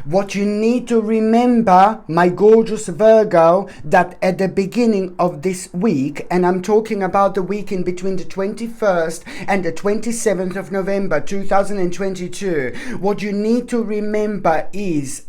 What you need to remember, my gorgeous Virgo, that at the beginning of this week, and I'm talking about the week in between the 21st and the 27th of November 2022, what you need to remember is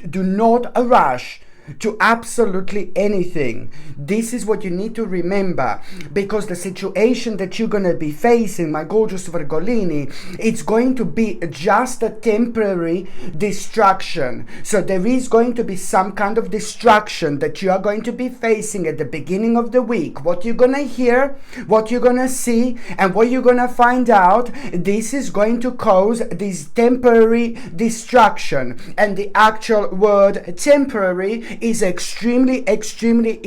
do not rush to absolutely anything. This is what you need to remember, because the situation that you're going to be facing, my gorgeous Virgolini, it's going to be just a temporary distraction. So there is going to be some kind of distraction that you are going to be facing at the beginning of the week. What you're going to hear, what you're going to see, and what you're going to find out, this is going to cause this temporary distraction. And the actual word temporary is extremely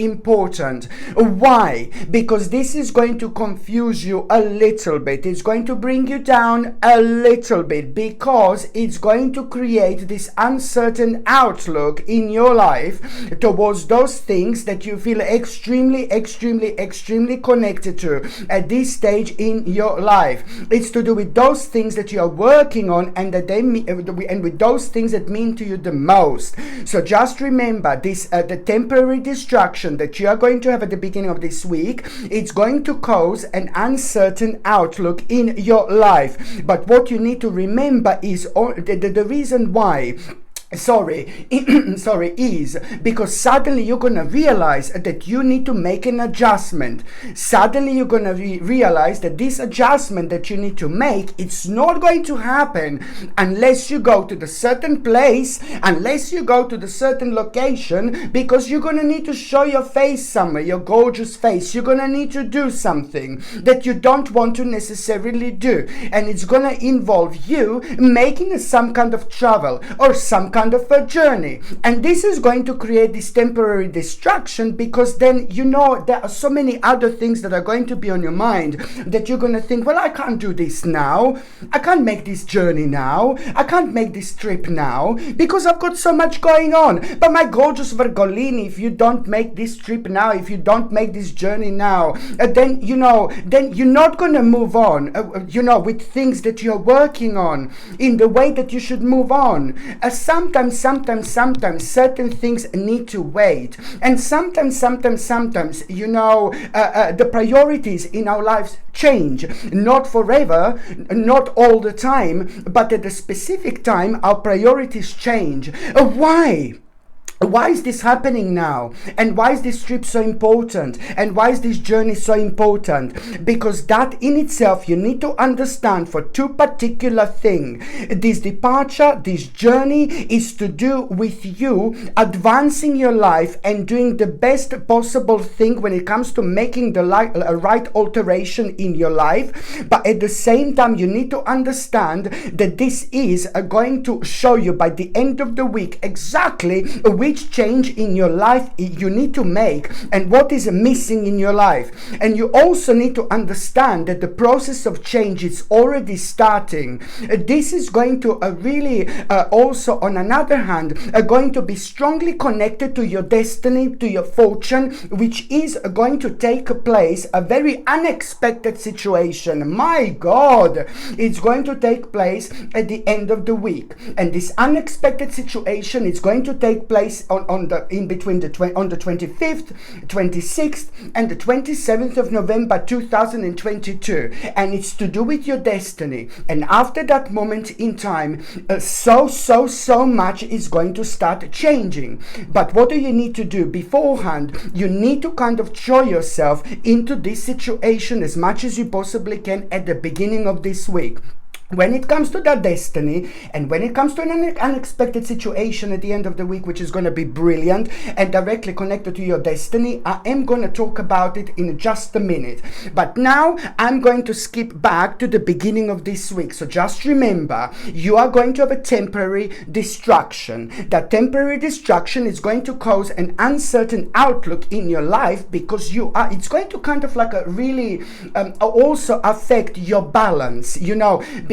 important. Why? Because this is going to confuse you a little bit. It's going to bring you down a little bit, because it's going to create this uncertain outlook in your life towards those things that you feel extremely connected to at this stage in your life. It's to do with those things that you are working on, and that and with those things that mean to you the most. So just remember this, the temporary distraction that you are going to have at the beginning of this week, it's going to cause an uncertain outlook in your life. But what you need to remember is the reason why is because suddenly you're going to realize that you need to make an adjustment. Suddenly you're going to realize that this adjustment that you need to make, it's not going to happen unless you go to the certain place, unless you go to the certain location, because you're going to need to show your face somewhere, your gorgeous face. You're going to need to do something that you don't want to necessarily do, and it's going to involve you making some kind of travel or some kind of a journey. And this is going to create this temporary distraction, because then there are so many other things that are going to be on your mind that you're going to think, well, I can't do this now, I can't make this journey now, I can't make this trip now because I've got so much going on. But my gorgeous Virgolini, if you don't make this trip now, if you don't make this journey now, then you're not going to move on with things that you're working on in the way that you should move on. Sometimes certain things need to wait, and sometimes the priorities in our lives change, not forever, not all the time, but at a specific time our priorities change. Why is this happening now? And why is this trip so important? And why is this journey so important? Because that in itself, you need to understand for two particular things. This departure, this journey is to do with you advancing your life and doing the best possible thing when it comes to making the right alteration in your life. But at the same time, you need to understand that this is going to show you by the end of the week exactly which change in your life you need to make and what is missing in your life. And you also need to understand that the process of change is already starting. This is going to really also, on another hand, going to be strongly connected to your destiny, to your fortune, which is going to take place, a very unexpected situation. My God, it's going to take place at the end of the week, and this unexpected situation is going to take place on the 25th, 26th, and the 27th of November 2022, and it's to do with your destiny. And after that moment in time, so much is going to start changing. But what do you need to do beforehand? You need to kind of throw yourself into this situation as much as you possibly can at the beginning of this week. When it comes to that destiny, and when it comes to an unexpected situation at the end of the week, which is going to be brilliant and directly connected to your destiny, I am going to talk about it in just a minute. But now I'm going to skip back to the beginning of this week. So just remember, you are going to have a temporary distraction. That temporary distraction is going to cause an uncertain outlook in your life, because it's going to kind of like really also affect your balance,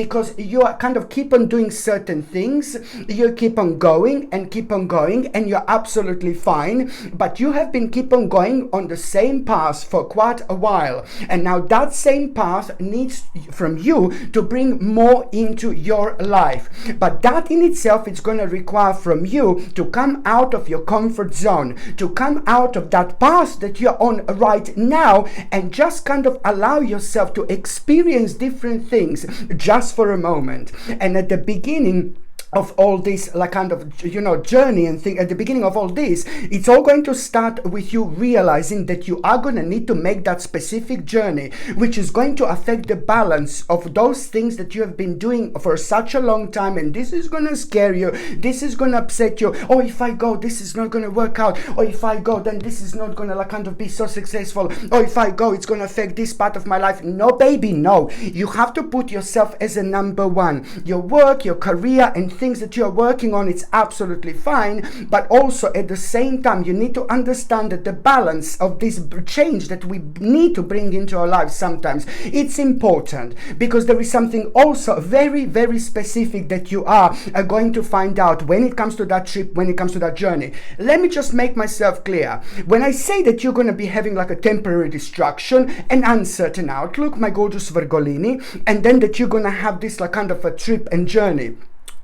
because you are kind of keep on doing certain things, you keep on going, and you're absolutely fine, but you have been keep on going on the same path for quite a while, and now that same path needs from you to bring more into your life. But that in itself is going to require from you to come out of your comfort zone, to come out of that path that you're on right now, and just kind of allow yourself to experience different things just for a moment. And at the beginning of all this, like kind of, journey and thing, at the beginning of all this, it's all going to start with you realizing that you are going to need to make that specific journey, which is going to affect the balance of those things that you have been doing for such a long time. And this is going to scare you, this is going to upset you. Oh, if I go, this is not going to work out. Or if I go, then this is not going to, like kind of be so successful. Or if I go, it's going to affect this part of my life. No, baby, no. You have to put yourself as a number one. Your work, your career, and things that you're working on, it's absolutely fine, but also at the same time you need to understand that the balance of this change that we need to bring into our lives, sometimes it's important, because there is something also very, very specific that you are going to find out when it comes to that trip, when it comes to that journey. Let me just make myself clear. When I say that you're going to be having like a temporary distraction, an uncertain outlook, my gorgeous Virgolini, and then that you're going to have this like kind of a trip and journey,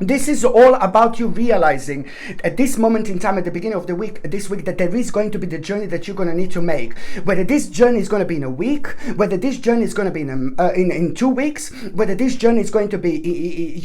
this is all about you realizing at this moment in time, at the beginning of the week, this week, that there is going to be the journey that you're going to need to make. Whether this journey is going to be in a week, whether this journey is going to be in 2 weeks, whether this journey is going to be,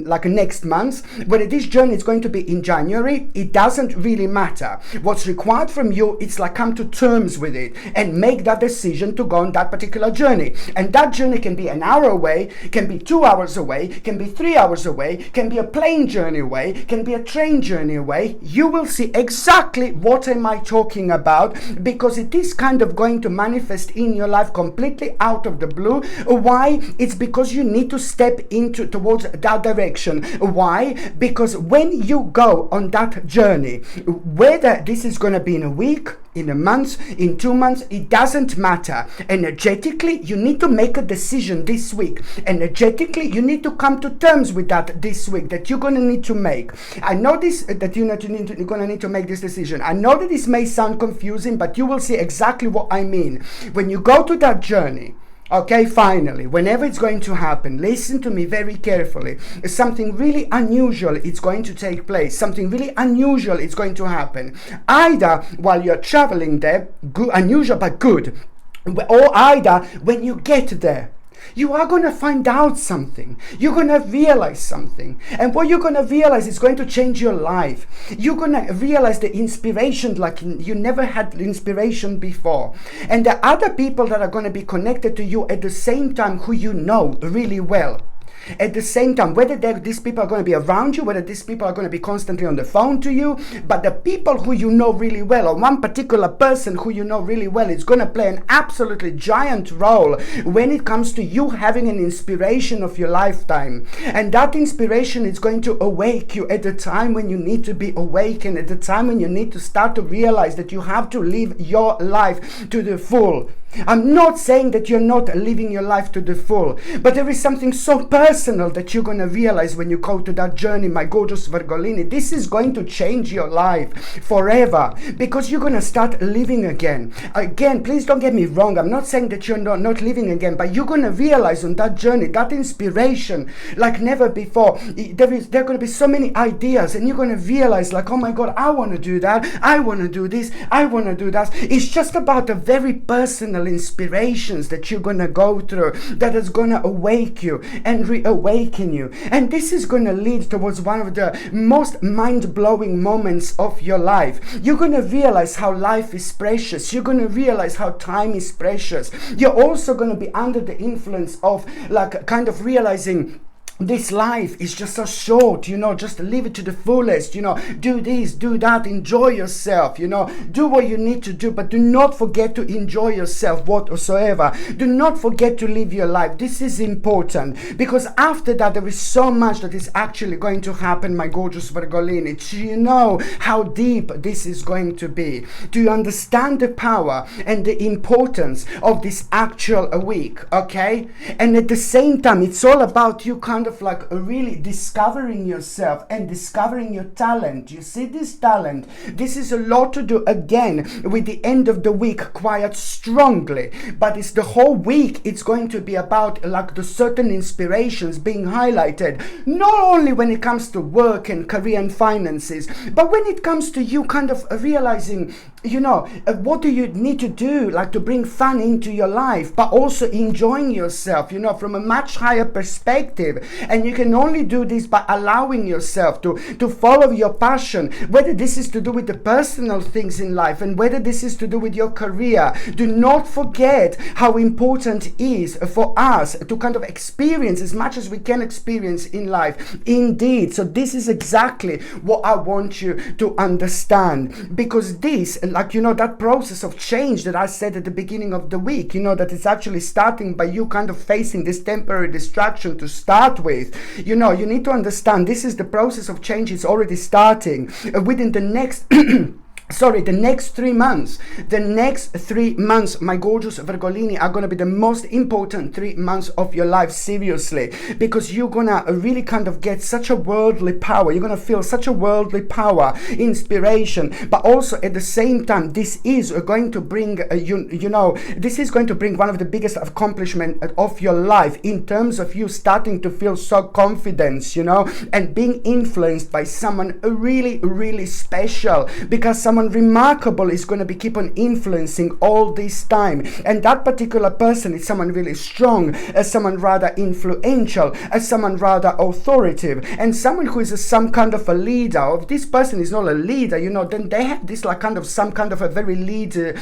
like next month, whether this journey is going to be in January, it doesn't really matter. What's required from you, it's like come to terms with it and make that decision to go on that particular journey. And that journey can be an hour away, can be 2 hours away, can be 3 hours away, can be a plane journey away, can be a train journey away. You will see exactly what am I talking about, because it is kind of going to manifest in your life completely out of the blue. Why? It's because you need to step towards that direction. Why? Because when you go on that journey, whether this is going to be in a week, in a month, in 2 months, it doesn't matter. Energetically, you need to make a decision this week. Energetically, you need to come to terms with that this week, that you're going to need to make. I know this, that you're going to need to make this decision. I know that this may sound confusing, but you will see exactly what I mean. When you go to that journey, okay, finally, whenever it's going to happen, listen to me very carefully. Something really unusual is going to take place. Something really unusual is going to happen. Either while you're traveling there, good, unusual but good, or either when you get there. You are going to find out something. You're going to realize something. And what you're going to realize is going to change your life. You're going to realize the inspiration like you never had inspiration before. And the other people that are going to be connected to you at the same time, who you know really well. At the same time, whether these people are going to be around you, whether these people are going to be constantly on the phone to you, but the people who you know really well, or one particular person who you know really well, is going to play an absolutely giant role when it comes to you having an inspiration of your lifetime. And that inspiration is going to awake you at the time when you need to be awakened, at the time when you need to start to realize that you have to live your life to the full. I'm not saying that you're not living your life to the full, but there is something so personal that you're going to realize when you go to that journey, my gorgeous Virgolini. This is going to change your life forever, because you're going to start living again. Again, please don't get me wrong. I'm not saying that you're not living again, but you're going to realize on that journey, that inspiration like never before. There are going to be so many ideas, and you're going to realize like, oh my God, I want to do that. I want to do this. I want to do that. It's just about a very personal inspirations that you're going to go through, that is going to awake you and reawaken you. And this is going to lead towards one of the most mind-blowing moments of your life. You're going to realize how life is precious. You're going to realize how time is precious. You're also going to be under the influence of like kind of realizing this life is just so short, just live it to the fullest, do this, do that, enjoy yourself, do what you need to do, but do not forget to enjoy yourself whatsoever. Do not forget to live your life. This is important, because after that there is so much that is actually going to happen, my gorgeous Virgolini. Do you know how deep this is going to be? Do you understand the power and the importance of this actual week? Okay, and at the same time, it's all about you kind of like really discovering yourself and discovering your talent. You see, this talent, this is a lot to do again with the end of the week quite strongly, but it's the whole week. It's going to be about like the certain inspirations being highlighted, not only when it comes to work and career and finances, but when it comes to you kind of realizing, what do you need to do, like to bring fun into your life, but also enjoying yourself, from a much higher perspective. And you can only do this by allowing yourself to follow your passion, whether this is to do with the personal things in life and whether this is to do with your career. Do not forget how important it is for us to kind of experience as much as we can experience in life. Indeed. So this is exactly what I want you to understand, because this, that process of change that I said at the beginning of the week, that it's actually starting by you kind of facing this temporary distraction to start with. You need to understand this is the process of change. It's already starting within the next the next 3 months. The next 3 months, my gorgeous Virgolini, are going to be the most important 3 months of your life, seriously, because you're going to really kind of get such a worldly power. You're going to feel such a worldly power, inspiration, but also at the same time, this is going to bring, this is going to bring one of the biggest accomplishments of your life in terms of you starting to feel so confident, and being influenced by someone really, really special, because someone remarkable is going to be keep on influencing all this time, and that particular person is someone really strong, as someone rather influential, as someone rather authoritative, and someone who is some kind of a leader. If this person is not a leader, then they have this like kind of some kind of a very leader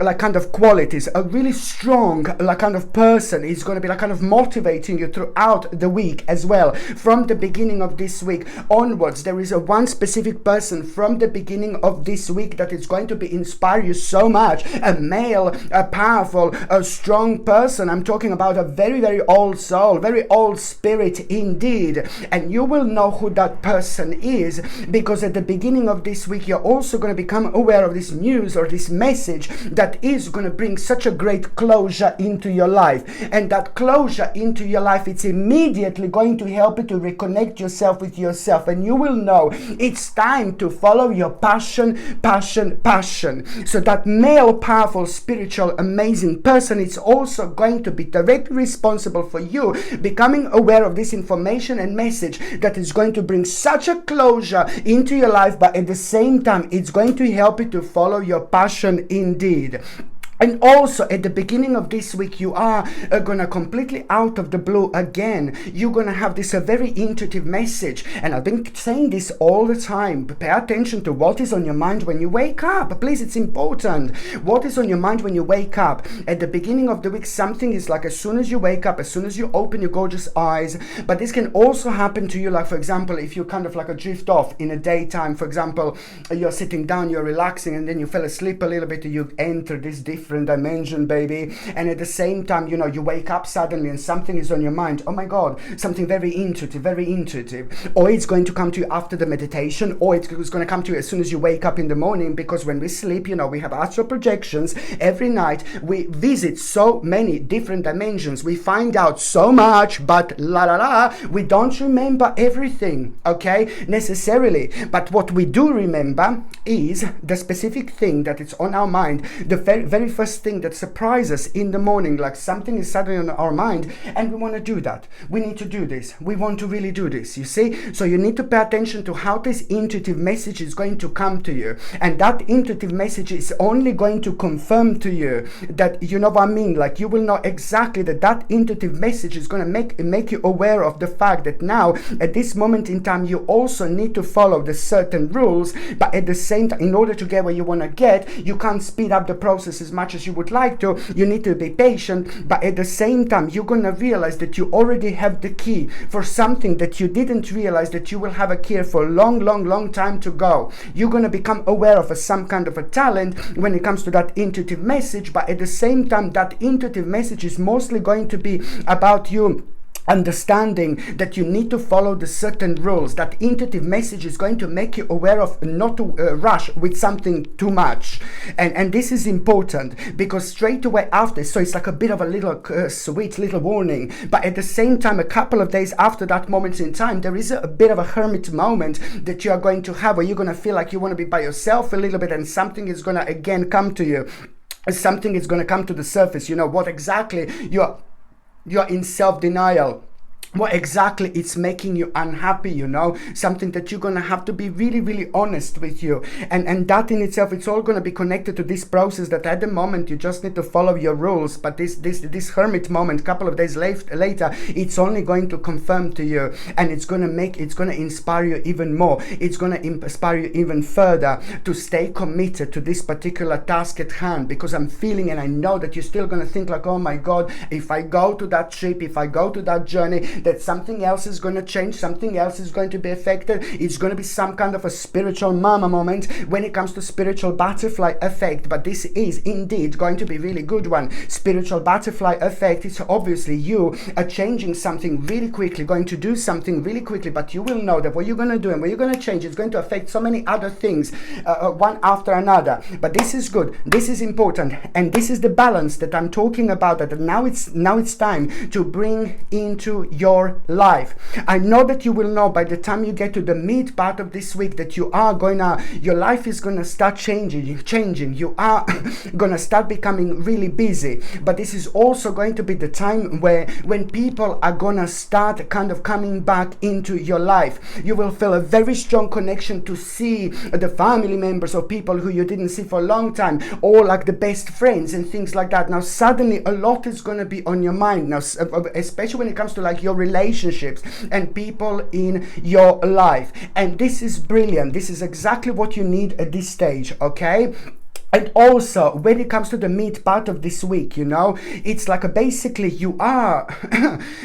like kind of qualities. A really strong like kind of person is going to be like kind of motivating you throughout the week as well. From the beginning of this week onwards, there is a one specific person from the beginning of this week that is going to be inspire you so much. A male, a powerful, a strong person. I'm talking about a very, very old soul, very old spirit indeed. And you will know who that person is, because at the beginning of this week, you're also going to become aware of this news or this message that is going to bring such a great closure into your life. And that closure into your life, it's immediately going to help you to reconnect yourself with yourself. And you will know it's time to follow your passion. So that male, powerful, spiritual, amazing person is also going to be directly responsible for you becoming aware of this information and message that is going to bring such a closure into your life, but at the same time, it's going to help you to follow your passion indeed. And also at the beginning of this week, you are going to completely out of the blue again, you're going to have this very intuitive message. And I've been saying this all the time. Pay attention to what is on your mind when you wake up. Please, it's important. What is on your mind when you wake up? At the beginning of the week, something is like as soon as you wake up, as soon as you open your gorgeous eyes. But this can also happen to you, like for example, if you kind of like a drift off in a daytime. For example, you're sitting down, you're relaxing, and then you fell asleep a little bit, you enter this different dimension, baby, and at the same time, you wake up suddenly and something is on your mind. Oh my god, something very intuitive, or it's going to come to you after the meditation, or it's going to come to you as soon as you wake up in the morning, because when we sleep, we have astral projections every night. We visit so many different dimensions, we find out so much, but we don't remember everything, okay, necessarily. But what we do remember is the specific thing that is on our mind, the very first thing that surprises us in the morning, like something is suddenly on our mind and we want to do that. We need to do this. We want to really do this, you see? So you need to pay attention to how this intuitive message is going to come to you. And that intuitive message is only going to confirm to you that, you know what I mean? Like you will know exactly that intuitive message is going to make you aware of the fact that now, at this moment in time, you also need to follow the certain rules, but at the same time, in order to get where you want to get, you can't speed up the process as much much as you would like to. You need to be patient, but at the same time, you're going to realize that you already have the key for something that you didn't realize that you will have a key for a long time to go. You're going to become aware of some kind of a talent when it comes to that intuitive message, but at the same time, that intuitive message is mostly going to be about you understanding that you need to follow the certain rules. That intuitive message is going to make you aware of not to rush with something too much, and this is important, because straight away after, so it's like a bit of a little sweet little warning, but at the same time, a couple of days after that moment in time, there is a bit of a hermit moment that you are going to have, where you're going to feel like you want to be by yourself a little bit, and something is going to again come to you. Something is going to come to the surface. You know what exactly you're in self-denial, what exactly it's making you unhappy, you know, something that you're going to have to be really honest with you, and that in itself, it's all going to be connected to this process that at the moment you just need to follow your rules, but this hermit moment, a couple of days later, it's only going to confirm to you, and it's going to inspire you even more. It's going to inspire you even further to stay committed to this particular task at hand, because I'm feeling, and I know that you're still going to think like, oh my God, if I go to that trip, if I go to that journey, that something else is going to change, something else is going to be affected. It's going to be some kind of a spiritual mama moment when it comes to spiritual butterfly effect, but this is indeed going to be really good one. Spiritual butterfly effect is obviously you are changing something really quickly, going to do something really quickly, but you will know that what you're going to do and what you're going to change is going to affect so many other things, one after another. But this is good, this is important, and this is the balance that I'm talking about, that now it's time to bring into your life. I know that you will know by the time you get to the mid part of this week that your life is going to start changing. You are going to start becoming really busy, but this is also going to be the time when people are going to start kind of coming back into your life. You will feel a very strong connection to see the family members or people who you didn't see for a long time, or like the best friends and things like that. Now suddenly a lot is going to be on your mind now, especially when it comes to like your relationships and people in your life, and this is brilliant. This is exactly what you need at this stage, okay? And also, when it comes to the mid part of this week, you know, it's like basically you are,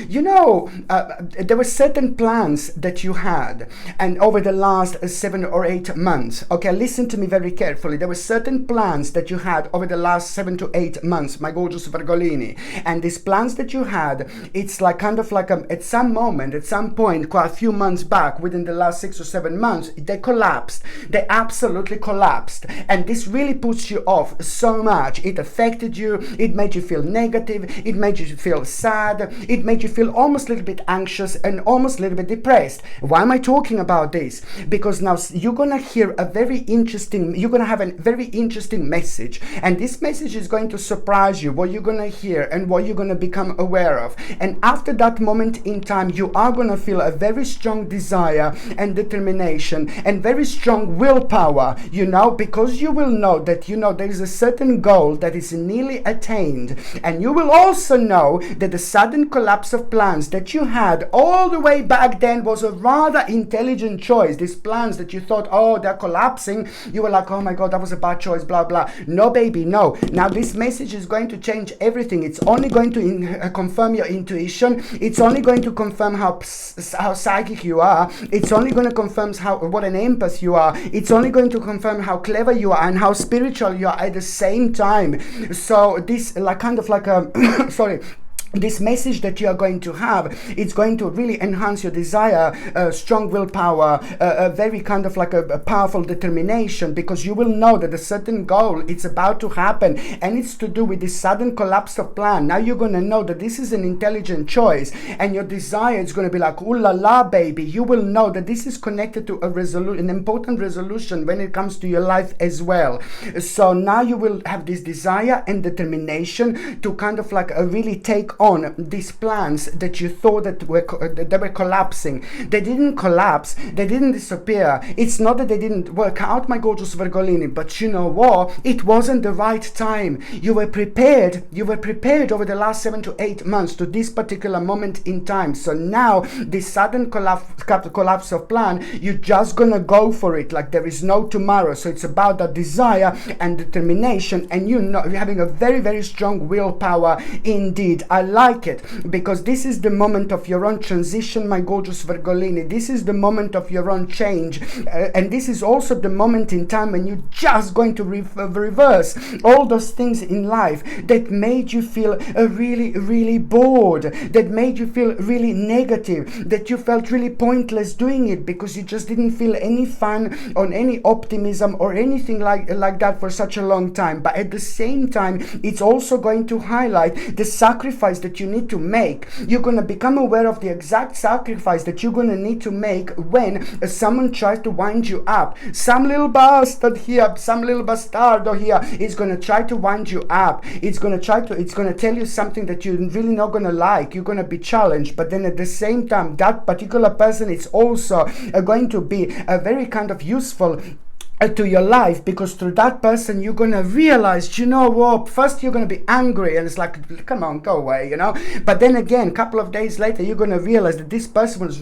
there were certain plans that you had, and over the last 7 or 8 months, okay, listen to me very carefully. There were certain plans that you had over the last 7 to 8 months, my gorgeous Virgolini, and these plans that you had, it's like kind of like at some moment, at some point, quite a few months back, within the last 6 or 7 months, they collapsed. They absolutely collapsed, and this really puts you off so much. It affected you, it made you feel negative, it made you feel sad, it made you feel almost a little bit anxious and almost a little bit depressed. Why am I talking about this? Because now you're gonna have a very interesting message, and this message is going to surprise you, what you're gonna hear and what you're gonna become aware of. And after that moment in time, you are gonna feel a very strong desire and determination and very strong willpower, because you will know that there is a certain goal that is nearly attained, and you will also know that the sudden collapse of plans that you had all the way back then was a rather intelligent choice. These plans that you thought, oh, they're collapsing, you were like, oh my God, that was a bad choice, blah blah. No baby, no. Now this message is going to change everything. It's only going to confirm your intuition. It's only going to confirm how psychic you are. It's only going to confirm what an empath you are. It's only going to confirm how clever you are and how spiritual you are at the same time. So this this message that you are going to have, it's going to really enhance your desire, strong willpower, a very kind of like a powerful determination, because you will know that a certain goal, it's about to happen, and it's to do with this sudden collapse of plan. Now you're going to know that this is an intelligent choice, and your desire is going to be like, ooh la la baby. You will know that this is connected to an important resolution when it comes to your life as well. So now you will have this desire and determination to kind of like really take on these plans that you thought that they were collapsing. They didn't collapse, they didn't disappear. It's not that they didn't work out, my gorgeous Virgolini, but you know what? It wasn't the right time. You were prepared over the last 7 to 8 months to this particular moment in time. So now this sudden collapse of plan, you're just gonna go for it like there is no tomorrow. So it's about that desire and determination, and you're having a very, very strong willpower indeed. I like it because this is the moment of your own transition, my gorgeous Virgolini. This is the moment of your own change, and this is also the moment in time when you're just going to reverse all those things in life that made you feel really, really bored, that made you feel really negative, that you felt really pointless doing it because you just didn't feel any fun or any optimism or anything like that for such a long time. But at the same time, it's also going to highlight the sacrifice that you need to make. You're going to become aware of the exact sacrifice that you're going to need to make when someone tries to wind you up. Some little bastard here, some little bastardo here is going to try to wind you up. It's going to tell you something that you're really not going to like. You're going to be challenged, but then at the same time, that particular person is also going to be a very kind of useful to your life, because through that person you're gonna realize, you know what, first you're gonna be angry and it's like, come on, go away, you know, but then again, a couple of days later, you're gonna realize that this person was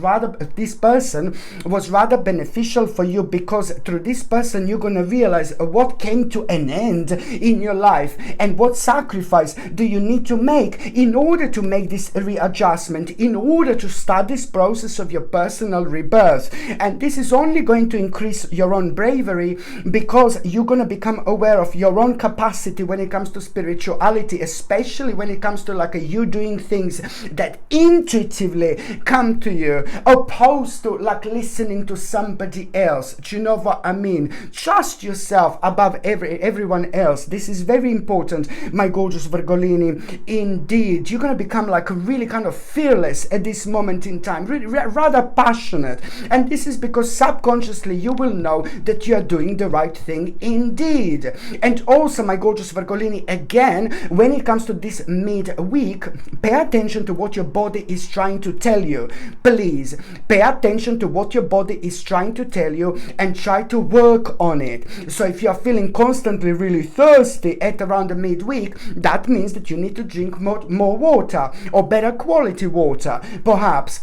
rather beneficial for you, because through this person you're gonna realize what came to an end in your life and what sacrifice do you need to make in order to make this readjustment, in order to start this process of your personal rebirth. And this is only going to increase your own bravery, because you're going to become aware of your own capacity when it comes to spirituality, especially when it comes to like you doing things that intuitively come to you, opposed to like listening to somebody else. Do you know what I mean? Trust yourself above everyone else. This is very important, my gorgeous Virgolini. Indeed, you're going to become like really kind of fearless at this moment in time, rather passionate, and this is because subconsciously you will know that you are doing the right thing indeed. And also, my gorgeous Virgolini, again, when it comes to this mid-week, pay attention to what your body is trying to tell you. Please pay attention to what your body is trying to tell you and try to work on it. So if you are feeling constantly really thirsty at around the midweek, that means that you need to drink more water, or better quality water perhaps.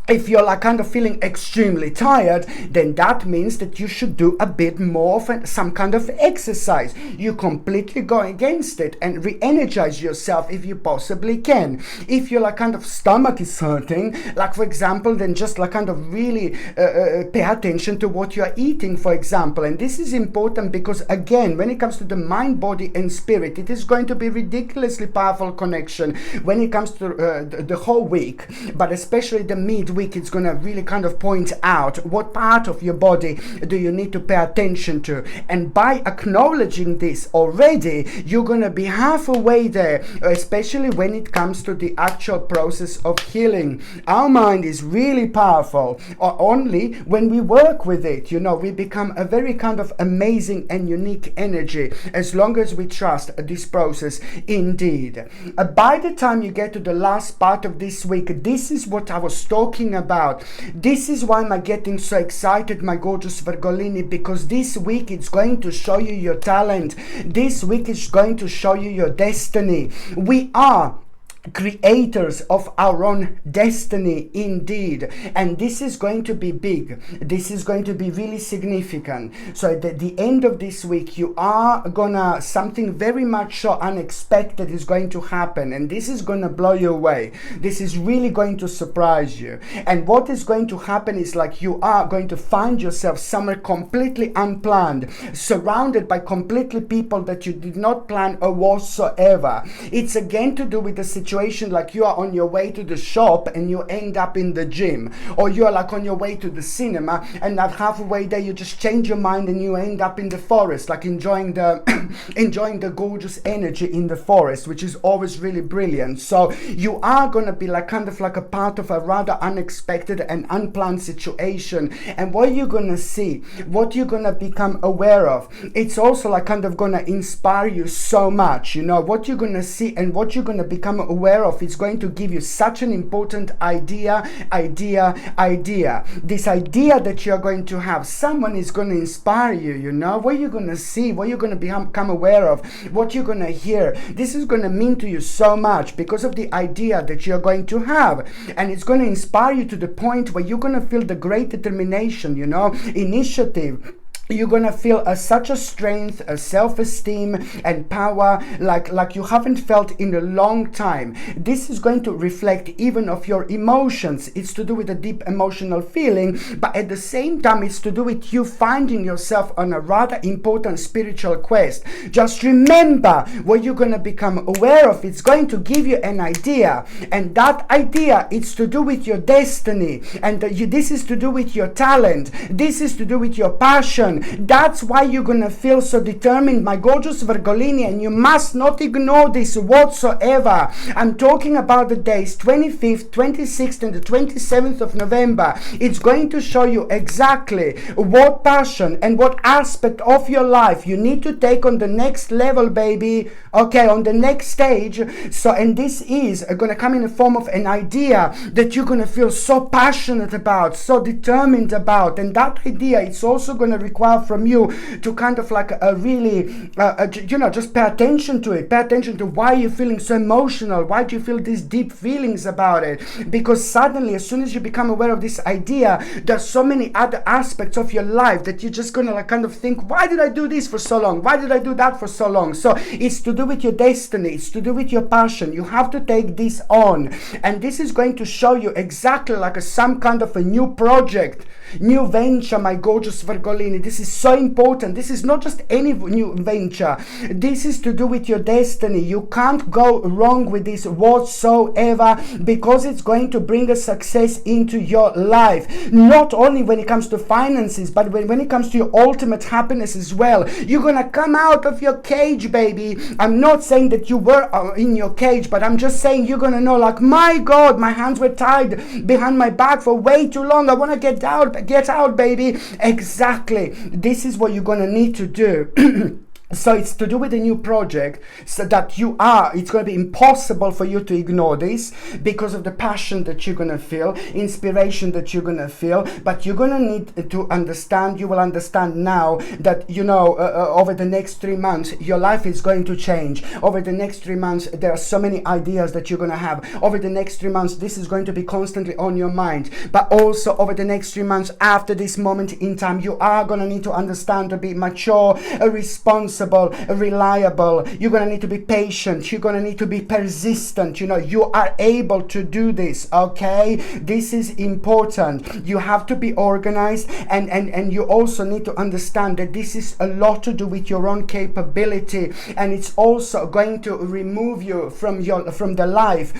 If you're like kind of feeling extremely tired, then that means that you should do a bit more of some kind of exercise. You completely go against it and re-energize yourself if you possibly can. If your like kind of stomach is hurting, like for example, then just like kind of really pay attention to what you're eating, for example. And this is important because again, when it comes to the mind, body and spirit, it is going to be ridiculously powerful connection when it comes to the whole week, but especially the midweek. It's going to really kind of point out what part of your body do you need to pay attention to, and by acknowledging this already, you're going to be halfway there, especially when it comes to the actual process of healing. Our mind is really powerful, or only when we work with it, you know, we become a very kind of amazing and unique energy, as long as we trust this process indeed. By the time you get to the last part of this week, this is what I was talking about. This is why I'm getting so excited, my gorgeous Virgolini, because this week it's going to show you your talent. This week is going to show you your destiny. We are creators of our own destiny indeed, and this is going to be big. This is going to be really significant. So at the end of this week, you are gonna, something very much so unexpected is going to happen, and this is gonna blow you away. This is really going to surprise you. And what is going to happen is like you are going to find yourself somewhere completely unplanned, surrounded by completely people that you did not plan whatsoever. It's again to do with the situation like you are on your way to the shop and you end up in the gym, or you are like on your way to the cinema and at halfway there you just change your mind and you end up in the forest, like enjoying the enjoying the gorgeous energy in the forest, which is always really brilliant. So you are gonna be like kind of like a part of a rather unexpected and unplanned situation, and what you're gonna see, what you're gonna become aware of, it's also like kind of gonna inspire you so much, you know, what you're gonna see and what you're gonna become aware aware of, it's going to give you such an important idea. This idea that you're going to have, someone is going to inspire you, you know, what you're going to see, what you're going to become aware of, what you're going to hear. This is going to mean to you so much because of the idea that you're going to have. And it's going to inspire you to the point where you're going to feel the great determination, you know, initiative. You're gonna feel such a strength, a self-esteem and power like you haven't felt in a long time. This is going to reflect even of your emotions. It's to do with a deep emotional feeling, but at the same time it's to do with you finding yourself on a rather important spiritual quest. Just remember what you're gonna become aware of. It's going to give you an idea, and that idea is to do with your destiny, and this is to do with your talent. This is to do with your passion. That's why you're gonna feel so determined, my gorgeous Virgolini, and you must not ignore this whatsoever. I'm talking about the days 25th, 26th and the 27th of November. It's going to show you exactly what passion and what aspect of your life you need to take on the next level, baby, okay, on the next stage. So, and this is gonna come in the form of an idea that you're gonna feel so passionate about, so determined about, and that idea, it's also gonna require from you to kind of like really you know, just pay attention to it. Pay attention to why you're feeling so emotional, why do you feel these deep feelings about it, because suddenly as soon as you become aware of this idea, there's so many other aspects of your life that you're just gonna like kind of think, why did I do this for so long, why did I do that for so long? So it's to do with your destiny, it's to do with your passion. You have to take this on, and this is going to show you exactly like some kind of a new project, new venture, my gorgeous Virgolini. This is so important. This is not just any new venture. This is to do with your destiny. You can't go wrong with this whatsoever, because it's going to bring a success into your life. Not only when it comes to finances, but when it comes to your ultimate happiness as well. You're gonna come out of your cage, baby. I'm not saying that you were in your cage, but I'm just saying you're gonna know, like, my God, my hands were tied behind my back for way too long. I want to get out, baby. Exactly. This is what you're gonna need to do. So it's to do with a new project, so that it's going to be impossible for you to ignore this because of the passion that you're going to feel, inspiration that you're going to feel. But you're going to need to understand, you will understand now that, you know, over the next 3 months, your life is going to change. Over the next 3 months, there are so many ideas that you're going to have. Over the next 3 months, this is going to be constantly on your mind. But also over the next 3 months after this moment in time, you are going to need to understand to be mature, responsible, reliable. You're going to need to be patient. You're going to need to be persistent. You know, you are able to do this, okay? This is important. You have to be organized, and you also need to understand that this is a lot to do with your own capability, and it's also going to remove you from the life,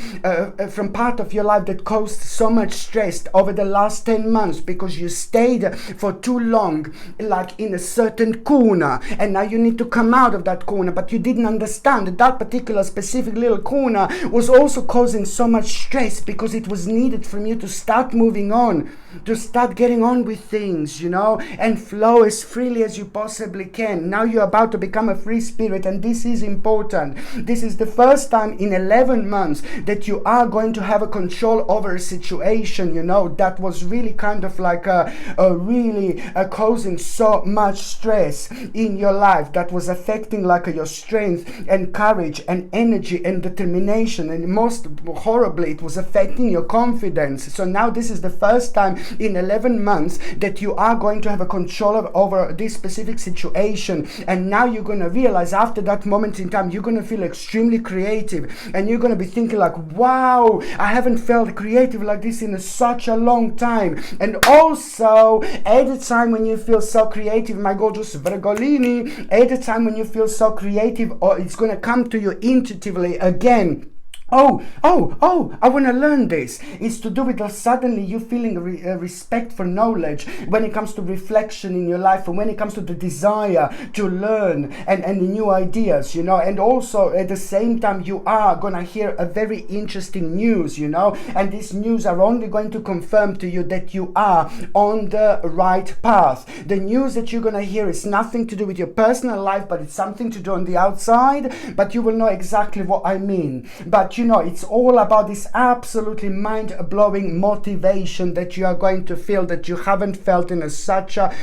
from part of your life that caused so much stress over the last 10 months because you stayed for too long, like in a certain corner, and now you need to come out of that corner, but you didn't understand that that particular specific little corner was also causing so much stress because it was needed from you to start moving on, to start getting on with things, you know, and flow as freely as you possibly can. Now you're about to become a free spirit, and this is important. This is the first time in 11 months that you are going to have a control over a situation, you know, that was really kind of like really causing so much stress in your life, that was affecting like your strength and courage and energy and determination, and most horribly it was affecting your confidence. So now this is the first time in 11 months that you are going to have a control over this specific situation, and now you're going to realize after that moment in time you're going to feel extremely creative, and you're going to be thinking like, wow, I haven't felt creative like this in such a long time. And also at the time when you feel so creative, my gorgeous Virgolini, at the time when you feel so creative, or it's going to come to you intuitively again. Oh, I want to learn this. It's to do with suddenly you feeling respect for knowledge when it comes to reflection in your life, and when it comes to the desire to learn and the new ideas, you know. And also at the same time you are going to hear a very interesting news, you know, and these news are only going to confirm to you that you are on the right path. The news that you're going to hear is nothing to do with your personal life, but it's something to do on the outside, but you will know exactly what I mean. But but you know, it's all about this absolutely mind-blowing motivation that you are going to feel that you haven't felt in such a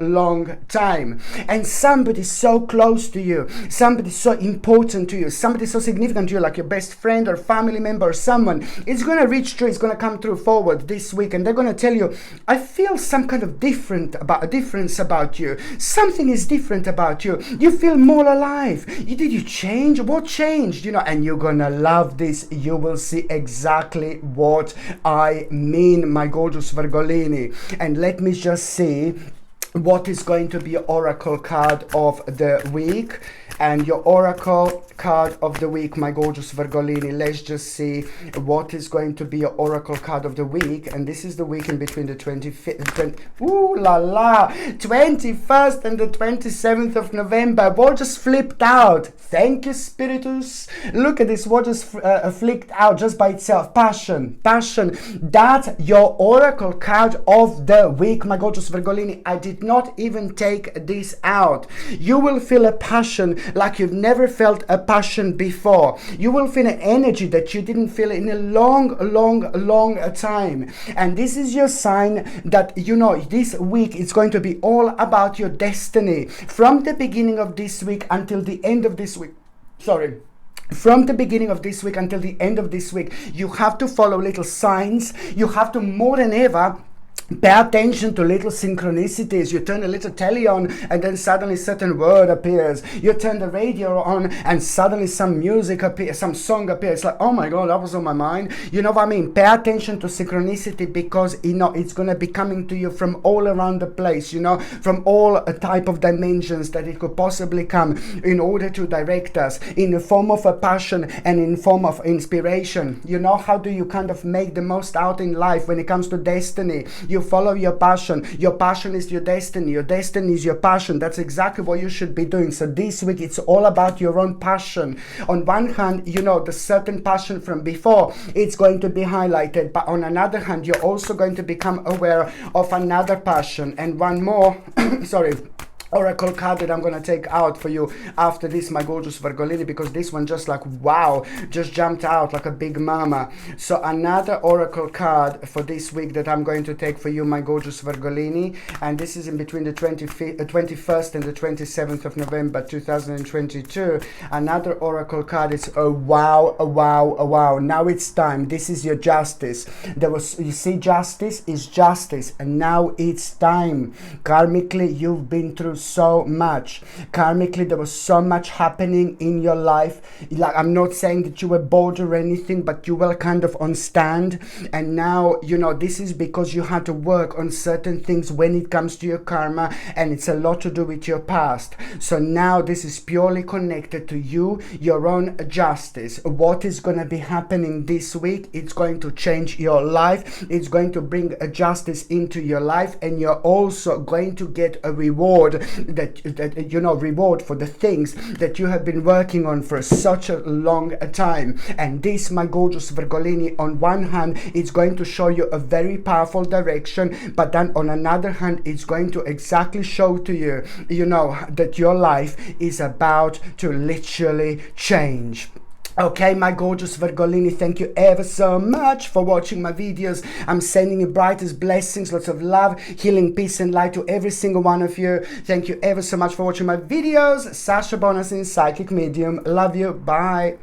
long time. And somebody so close to you, somebody so important to you, somebody so significant to you, like your best friend or family member or someone, it's going to reach through, it's going to come through forward this week, and they're going to tell you, I feel some kind of difference about you. Something is different about you. You feel more alive. Did you change? What changed? You know, and you're going to love this. You will see exactly what I mean, my gorgeous Virgolini. And let me just see what is going to be your oracle card of the week. And your oracle card of the week, my gorgeous Virgolini, let's just see what is going to be your oracle card of the week. And this is the week in between the 21st and the 27th of November. What just flipped out? Thank you, Spiritus. Look at this, what just flipped out just by itself. Passion. That's your oracle card of the week, my gorgeous Virgolini. I did not even take this out. You will feel a passion like you've never felt a passion before. You will feel an energy that you didn't feel in a long time. And this is your sign that, you know, this week it's going to be all about your destiny. From the beginning of this week until the end of this week. From the beginning of this week until the end of this week, you have to follow little signs. You have to, more than ever, pay attention to little synchronicities. You turn a little telly on and then suddenly certain word appears. You turn the radio on and suddenly some music appears, some song appears. It's like, oh my God, that was on my mind. You know what I mean? Pay attention to synchronicity, because you know it's going to be coming to you from all around the place, you know, from all type of dimensions that it could possibly come, in order to direct us in the form of a passion and in form of inspiration. You know, how do you kind of make the most out in life when it comes to destiny? You follow your passion. Your passion is your destiny. Your destiny is your passion. That's exactly what you should be doing. So this week, it's all about your own passion. On one hand, you know, the certain passion from before, it's going to be highlighted. But on another hand, you're also going to become aware of another passion. And one more, oracle card that I'm going to take out for you after this, my gorgeous Virgolini, because this one just like, wow, just jumped out like a big mama. So another oracle card for this week that I'm going to take for you, my gorgeous Virgolini, and this is in between the 21st and the 27th of November 2022. Another oracle card is a wow. Now it's time. This is your justice. You see, justice is justice, and now it's time. Karmically, you've been through so much. Karmically, there was so much happening in your life. Like, I'm not saying that you were bored or anything, but you were kind of on stand. And now, you know, this is because you had to work on certain things when it comes to your karma, and it's a lot to do with your past. So now this is purely connected to you, your own justice. What is going to be happening this week? It's going to change your life. It's going to bring a justice into your life, and you're also going to get a reward that you know, reward for the things that you have been working on for such a long time. And this, my gorgeous Virgolini, on one hand, it's going to show you a very powerful direction, but then on another hand, it's going to exactly show to you, you know, that your life is about to literally change. Okay, my gorgeous Virgolini, thank you ever so much for watching my videos. I'm sending you brightest blessings, lots of love, healing, peace and light to every single one of you. Thank you ever so much for watching my videos. Sasha Bonasin, Psychic Medium. Love you. Bye.